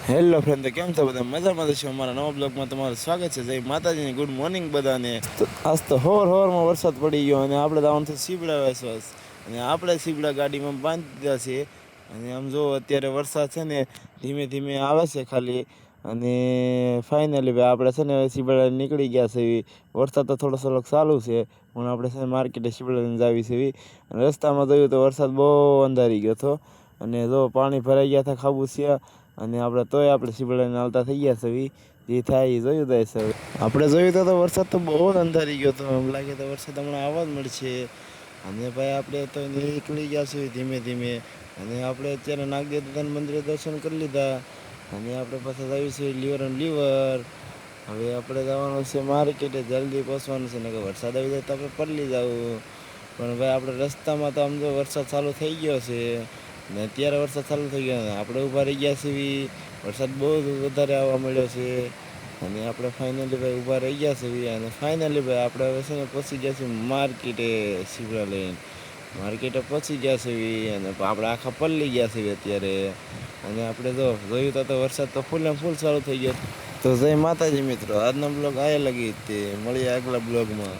Hello friend, તો કેમ છો બધા? મજામાં છો? અમારા નવા બ્લોગમાં તમારું સ્વાગત છે. જય માતાજીની ગુડ મોર્નિંગ બધાને. તો આજ તો હોરમાં વરસાદ પડી ગયો અને આપણે જવાનું છે સીબડા વેસવાસ, અને આપણે સીબડા ગાડીમાં બાંધી દીધા છે. અને આમ જો અત્યારે વરસાદ છે ને ધીમે ધીમે આવે છે ખાલી. અને ફાઇનલી ભાઈ આપણે છે ને સીબડા નીકળી ગયા છે. વરસાદ તો થોડોક ચાલુ છે, પણ આપણે છે ને માર્કેટે સીબડા જાવી છે. અને રસ્તામાં જોયું તો વરસાદ બહુ અંધારી ગયો હતો, અને જો પાણી ભરાઈ ગયા હતા ખાબુચિયા. અને આપણે સીબડાને આવતા થઈ ગયા છે. જે થાય એ જોયું જાય છે. આપણે જોયું તો વરસાદ તો બહુ જ અંધારી ગયો હતો. એમ લાગે તો વરસાદ હમણાં આવવા જ મળશે. અને ભાઈ આપણે તો નીકળી ગયા છીએ ધીમે ધીમે. અને આપણે અત્યારે નાગદેવતાના મંદિરે દર્શન કરી લીધા. અને આપણે પાછા આવ્યું છે લીવર એન્ડ લીવર. હવે આપણે જવાનું છે માર્કેટે, જલ્દી પહોંચવાનું છે ને કે વરસાદ આવી જાય તો આપણે પલળી જવું. પણ ભાઈ આપણે રસ્તામાં તો આમ તો વરસાદ ચાલુ થઈ ગયો છે. ને અત્યારે વરસાદ ચાલુ થઈ ગયો, આપણે ઊભા રહી ગયા છીએ. વરસાદ બહુ વધારે આવવા મળ્યો છે. અને આપણે ફાઇનલી ભાઈ ઊભા રહી ગયા છીએ. અને ફાઇનલી ભાઈ આપણે હવે છે ને પહોંચી ગયા છીએ માર્કેટે સીબડા લઈને. માર્કેટે પહોંચી ગયા છીએ અને આપણે આખા પલળી ગયા છીએ અત્યારે. અને આપણે જોયું તો વરસાદ તો ફૂલ એન્ડ ફૂલ ચાલુ થઈ ગયો. તો જય માતાજી મિત્રો, આજનો બ્લોગ આયા લગી તે મળીએ આગલા બ્લોગમાં.